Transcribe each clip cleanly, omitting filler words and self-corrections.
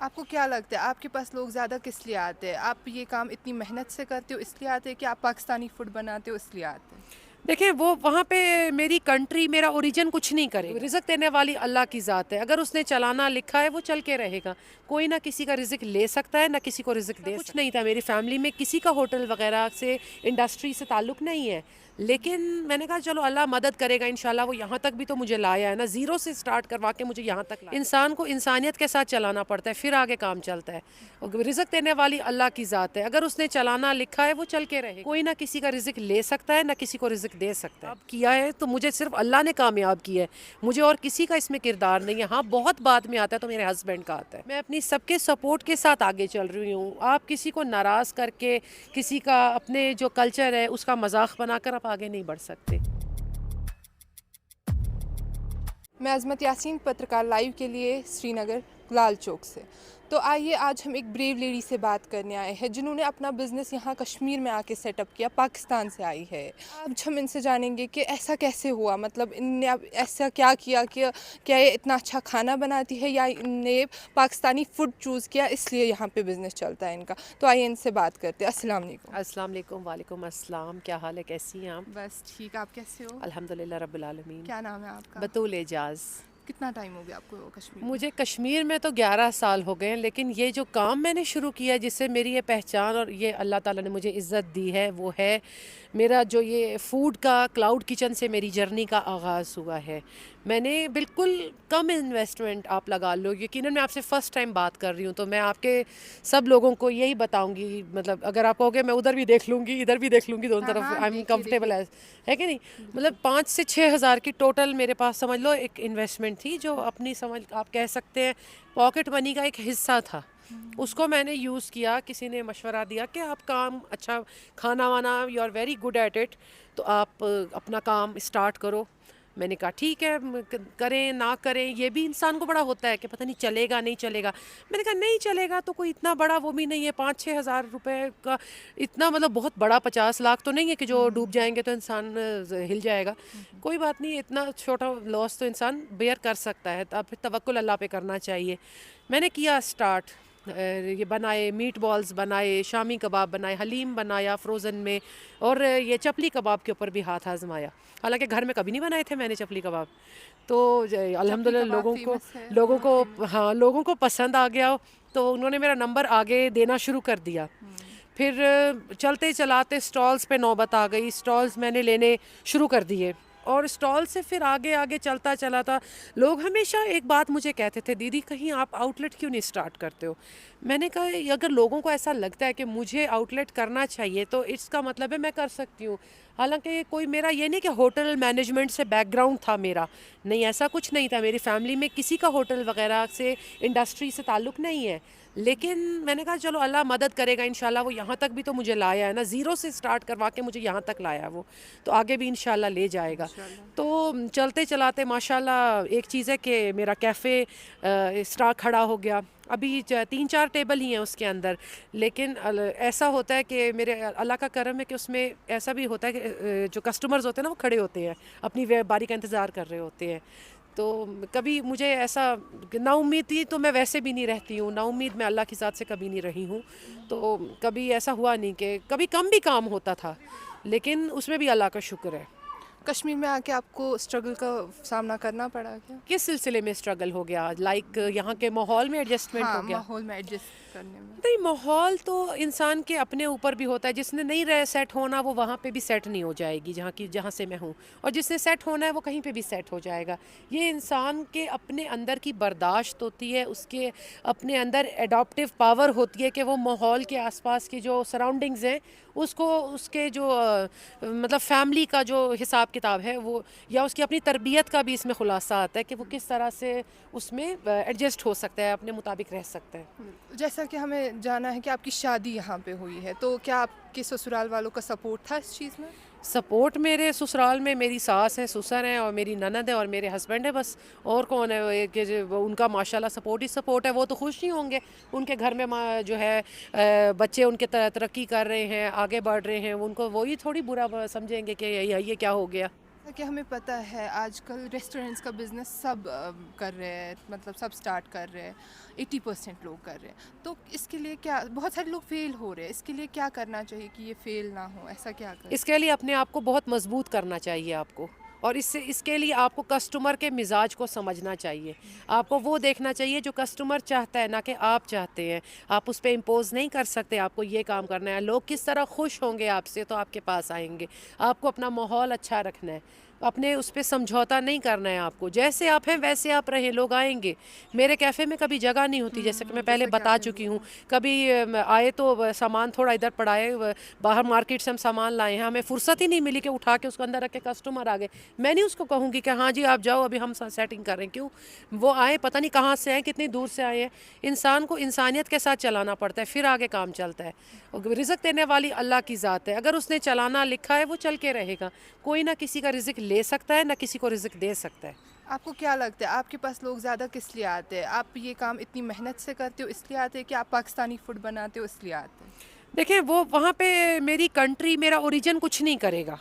آپ کو کیا لگتا ہے آپ کے پاس لوگ زیادہ کس لیے آتے ہیں؟ آپ یہ کام اتنی محنت سے کرتے ہو اس لیے آتے ہیں کہ آپ پاکستانی فوڈ بناتے ہو اس لیے آتے ہیں؟ دیکھیں وہ وہاں پہ میری کنٹری میرا اوریجن کچھ نہیں کرے گا. رزق دینے والی اللہ کی ذات ہے. اگر اس نے چلانا لکھا ہے وہ چل کے رہے گا. کوئی نہ کسی کا رزق لے سکتا ہے نہ کسی کو رزق دے. کچھ نہیں تھا میری فیملی میں کسی کا ہوٹل وغیرہ سے انڈسٹری سے تعلق نہیں ہے. لیکن میں نے کہا چلو اللہ مدد کرے گا انشاءاللہ. وہ یہاں تک بھی تو مجھے لایا ہے نا, زیرو سے سٹارٹ کروا کے مجھے یہاں تک لایا. انسان کو انسانیت کے ساتھ چلانا پڑتا ہے پھر آگے کام چلتا ہے. رزق دینے والی اللہ کی ذات ہے. اگر اس نے چلانا لکھا ہے وہ چل کے رہے. کوئی نہ کسی کا رزق لے سکتا ہے نہ کسی کو رزق دے سکتا ہے. اب کیا ہے تو مجھے صرف اللہ نے کامیاب کیا ہے, مجھے اور کسی کا اس میں کردار نہیں ہے. ہاں بہت بعد میں آتا ہے تو میرے ہسبینڈ کا آتا ہے. میں اپنی سب کے سپورٹ کے ساتھ آگے چل رہی ہوں. آپ کسی کو ناراض کر کے کسی کا اپنے جو کلچر ہے اس کا مذاق بنا کر آپ آگے نہیں بڑھ سکتے. میں عظمت یاسین پترکار لائیو کے لیے سری نگر لال چوک سے. تو آئیے آج ہم ایک بریو لیڈی سے بات کرنے آئے ہیں جنہوں نے اپنا بزنس یہاں کشمیر میں آ کے سیٹ اپ کیا, پاکستان سے آئی ہے. آج ہم ان سے جانیں گے کہ ایسا کیسے ہوا, مطلب ان نے اب ایسا کیا کیا کہ کیا یہ اتنا اچھا کھانا بناتی ہے یا ان نے پاکستانی فوڈ چوز کیا اس لیے یہاں پہ بزنس چلتا ہے ان کا. تو آئیے ان سے بات کرتے ہیں. السلام علیکم. السلام علیکم. وعلیکم السلام. کیا حال ہے, کیسی ہیں آپ؟ بس ٹھیک, آپ کیسے ہو؟ الحمدللہ رب العالمین. کیا نام ہے آپ کا؟ بطول اعجاز. کتنا ٹائم ہو گیا آپ کو کشمیر میں؟ مجھے کشمیر میں تو 11 سال ہو گئے ہیں, لیکن یہ جو کام میں نے شروع کیا جس سے میری یہ پہچان اور یہ اللہ تعالیٰ نے مجھے عزت دی ہے وہ ہے میرا جو یہ فوڈ کا کلاؤڈ کچن سے میری جرنی کا آغاز ہوا ہے. میں نے بالکل کم انویسٹمنٹ آپ لگا لو, یقیناً میں آپ سے فرسٹ ٹائم بات کر رہی ہوں تو میں آپ کے سب لوگوں کو یہی بتاؤں گی, مطلب اگر آپ کہو گے میں ادھر بھی دیکھ لوں گی ادھر بھی دیکھ لوں گی, دونوں طرف آئی ایم کمفرٹیبل ہے کہ نہیں. مطلب 5 سے 6 ہزار کی ٹوٹل میرے پاس سمجھ لو ایک انویسٹمنٹ تھی جو اپنی سمجھ آپ کہہ سکتے ہیں پاکٹ منی کا ایک حصہ تھا. اس کو میں نے یوز کیا, کسی نے مشورہ دیا کہ آپ کام اچھا کھانا وانا you are very good eat it تو آپ اپنا کام اسٹارٹ کرو. میں نے کہا ٹھیک ہے کریں نہ کریں, یہ بھی انسان کو بڑا ہوتا ہے کہ پتہ نہیں چلے گا نہیں چلے گا. میں نے کہا نہیں چلے گا تو کوئی اتنا بڑا وہ بھی نہیں ہے, 5-6 ہزار روپے کا اتنا مطلب بہت بڑا 50 لاکھ تو نہیں ہے کہ جو ڈوب جائیں گے تو انسان ہل جائے گا. کوئی بات نہیں, اتنا چھوٹا لاس تو انسان بیئر کر سکتا ہے, اب پھر توکل اللہ پہ کرنا چاہیے. میں نے کیا اسٹارٹ, یہ بنائے میٹ بالز بنائے, شامی کباب بنائے, حلیم بنایا فروزن میں, اور یہ چپلی کباب کے اوپر بھی ہاتھ آزمایا. حالانکہ گھر میں کبھی نہیں بنائے تھے میں نے چپلی کباب, تو الحمدللہ لوگوں کو پسند آ گیا تو انہوں نے میرا نمبر آگے دینا شروع کر دیا. پھر چلتے چلاتے اسٹالز پہ نوبت آ گئی, اسٹالز میں نے لینے شروع کر دیے اور اسٹال سے پھر آگے آگے چلتا چلا تھا. لوگ ہمیشہ ایک بات مجھے کہتے تھے دیدی کہیں آپ آؤٹ لیٹ کیوں نہیں اسٹارٹ کرتے ہو. میں نے کہا اگر لوگوں کو ایسا لگتا ہے کہ مجھے آؤٹ لیٹ کرنا چاہیے تو اس کا مطلب ہے میں کر سکتی ہوں. حالانکہ کوئی میرا یہ نہیں کہ ہوٹل مینجمنٹ سے بیک گراؤنڈ تھا میرا, نہیں ایسا کچھ نہیں تھا. میری فیملی میں کسی کا ہوٹل وغیرہ سے انڈسٹری سے تعلق نہیں ہے. لیکن میں نے کہا چلو اللہ مدد کرے گا انشاءاللہ. وہ یہاں تک بھی تو مجھے لایا ہے نا, زیرو سے سٹارٹ کروا کے مجھے یہاں تک لایا وہ, تو آگے بھی انشاءاللہ لے جائے گا. تو چلتے چلاتے ماشاءاللہ ایک چیز ہے کہ میرا کیفے اسٹارٹ کھڑا ہو گیا. ابھی 3-4 ٹیبل ہی ہیں اس کے اندر, لیکن ایسا ہوتا ہے کہ میرے اللہ کا کرم ہے کہ اس میں ایسا بھی ہوتا ہے کہ جو کسٹمرز ہوتے ہیں نا وہ کھڑے ہوتے ہیں اپنی باری کا انتظار کر رہے ہوتے ہیں. تو کبھی مجھے ایسا نا امید تھی تو میں ویسے بھی نہیں رہتی ہوں, نا امید میں اللہ کی ذات سے کبھی نہیں رہی ہوں. تو کبھی ایسا ہوا نہیں کہ کبھی کم بھی کام ہوتا تھا, لیکن اس میں بھی اللہ کا شکر ہے. کشمیر میں آ کے آپ کو اسٹرگل کا سامنا کرنا پڑا کیا؟ کس سلسلے میں اسٹرگل ہو گیا؟ لائک یہاں کے ماحول میں ایڈجسٹمنٹ ہو گیا؟ ماحول میں ایڈجسٹ کرنے میں. نہیں, ماحول تو انسان کے اپنے اوپر بھی ہوتا ہے. جس نے نہیں سیٹ ہونا وہ وہاں پہ بھی سیٹ نہیں ہو جائے گی جہاں سے میں ہوں, اور جس نے سیٹ ہونا ہے وہ کہیں پہ بھی سیٹ ہو جائے گا. یہ انسان کے اپنے اندر کی برداشت ہوتی ہے, اس کے اپنے اندر ایڈاپٹیو پاور ہوتی ہے کہ وہ ماحول کے آس پاس کی جو سراؤنڈنگز ہیں اس کو اس کے جو مطلب فیملی کا جو حساب کتاب ہے وہ, یا اس کی اپنی تربیت کا بھی اس میں خلاصہ آتا ہے کہ وہ کس طرح سے اس میں ایڈجسٹ ہو سکتا ہے, اپنے مطابق رہ سکتا ہے. جیسا کہ ہمیں جانا ہے کہ آپ کی شادی یہاں پہ ہوئی ہے, تو کیا آپ کے سسرال والوں کا سپورٹ تھا اس چیز میں؟ سپورٹ میرے سسرال میں میری ساس ہے, سسر ہیں, اور میری نند ہے, اور میرے ہسبینڈ ہے, بس. اور کون ہے کہ ان کا ماشاءاللہ سپورٹ ہی سپورٹ ہے. وہ تو خوش نہیں ہوں گے, ان کے گھر میں جو ہے بچے ان کے ترقی کر رہے ہیں, آگے بڑھ رہے ہیں, ان کو وہی تھوڑی برا سمجھیں گے کہ یہ کیا ہو گیا. جیسا کہ ہمیں پتہ ہے آج کل ریسٹورینٹس کا بزنس سب کر رہے ہیں، مطلب سب سٹارٹ کر رہے ہیں، 80% لوگ کر رہے ہیں، تو اس کے لیے کیا، بہت سارے لوگ فیل ہو رہے ہیں، اس کے لیے کیا کرنا چاہیے کہ یہ فیل نہ ہو، ایسا کیا کریں؟ اس کے لیے اپنے آپ کو بہت مضبوط کرنا چاہیے آپ کو، اور اس کے لیے آپ کو کسٹمر کے مزاج کو سمجھنا چاہیے. آپ کو وہ دیکھنا چاہیے جو کسٹمر چاہتا ہے، نہ کہ آپ چاہتے ہیں. آپ اس پہ امپوز نہیں کر سکتے آپ کو یہ کام کرنا ہے. لوگ کس طرح خوش ہوں گے آپ سے تو آپ کے پاس آئیں گے. آپ کو اپنا ماحول اچھا رکھنا ہے، اپنے اس پہ سمجھوتا نہیں کرنا ہے. آپ کو جیسے آپ ہیں ویسے آپ رہیں، لوگ آئیں گے. میرے کیفے میں کبھی جگہ نہیں ہوتی، جیسے کہ میں پہلے جیسا کہ بتا آپ نے چکی ہوں. بولا. کبھی آئے تو سامان تھوڑا ادھر پڑائے، باہر مارکیٹ سے ہم سامان لائے ہیں، ہمیں فرصت ہی نہیں ملی کہ اٹھا کے اس کو اندر رکھ کے کسٹمر آ گئے. میں نہیں اس کو کہوں گی کہ ہاں جی آپ جاؤ ابھی ہم سیٹنگ کر رہے ہیں. کیوں؟ وہ آئے پتہ نہیں کہاں سے آئے، کتنی دور سے آئے ہیں. انسان کو انسانیت کے ساتھ چلانا پڑتا ہے، پھر آگے کام چلتا ہے. رزق دینے والی اللہ کی ذات ہے، اگر اس نے چلانا لکھا ہے وہ چل کے رہے گا. کوئی نہ کسی کا رزق لے سکتا ہے، نہ کسی کو رزق دے سکتا ہے. آپ کو کیا لگتا ہے آپ کے پاس لوگ زیادہ کس لیے آتے ہیں؟ آپ یہ کام اتنی محنت سے کرتے ہو اس لیے آتے ہیں کہ آپ پاکستانی فوڈ بناتے ہو اس لیے آتے ہیں؟ دیکھیں وہ وہاں پہ میری کنٹری، میرا اوریجن کچھ نہیں کرے گا.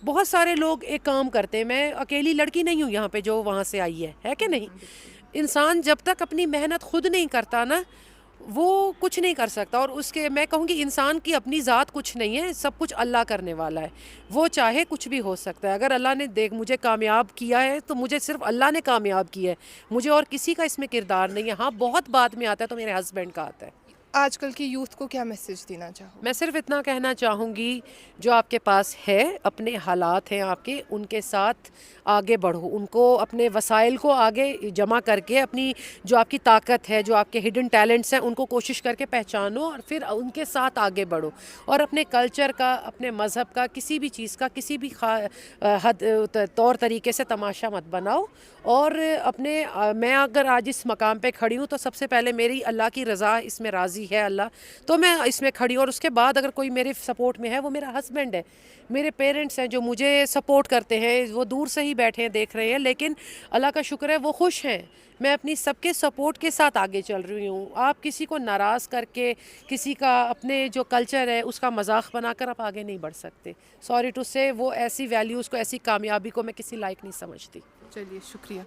بہت سارے لوگ ایک کام کرتے ہیں، میں اکیلی لڑکی نہیں ہوں یہاں پہ جو وہاں سے آئی ہے کہ نہیں. بالکل. انسان جب تک اپنی محنت خود نہیں کرتا نا وہ کچھ نہیں کر سکتا. اور اس کے میں کہوں گی انسان کی اپنی ذات کچھ نہیں ہے، سب کچھ اللہ کرنے والا ہے. وہ چاہے کچھ بھی ہو سکتا ہے. اگر اللہ نے مجھے کامیاب کیا ہے تو مجھے صرف اللہ نے کامیاب کیا ہے، مجھے اور کسی کا اس میں کردار نہیں ہے. ہاں بہت بعد میں آتا ہے تو میرے ہسبینڈ کا آتا ہے. آج کل کی یوتھ کو کیا میسج دینا چاہو میں گے؟ صرف اتنا کہنا چاہوں گی، جو آپ کے پاس ہے، اپنے حالات ہیں آپ کے، ان کے ساتھ آگے بڑھو. ان کو اپنے وسائل کو آگے جمع کر کے، اپنی جو آپ کی طاقت ہے، جو آپ کے ہڈن ٹیلنٹس ہیں، ان کو کوشش کر کے پہچانو اور پھر ان کے ساتھ آگے بڑھو. اور اپنے کلچر کا، اپنے مذہب کا، کسی بھی چیز کا کسی بھی طور طریقے سے تماشا مت بناؤ. اور اپنے میں اگر آج اس مقام پہ کھڑی ہوں تو سب سے پہلے میری اللہ کی رضا اس میں راضی ہے اللہ، تو میں اس میں کھڑی ہوں. اور اس کے بعد اگر کوئی میرے سپورٹ میں ہے وہ میرا ہسبینڈ ہے، میرے پیرنٹس ہیں جو مجھے سپورٹ کرتے ہیں. وہ دور سے ہی بیٹھے ہیں دیکھ رہے ہیں، لیکن اللہ کا شکر ہے وہ خوش ہیں. میں اپنی سب کے سپورٹ کے ساتھ آگے چل رہی ہوں. آپ کسی کو ناراض کر کے، کسی کا اپنے جو کلچر ہے اس کا مذاق بنا کر آپ آگے نہیں بڑھ سکتے. سوری ٹو سے وہ ایسی ویلیوز کو، ایسی کامیابی کو میں کسی لائق نہیں سمجھتی. چلیے شکریہ.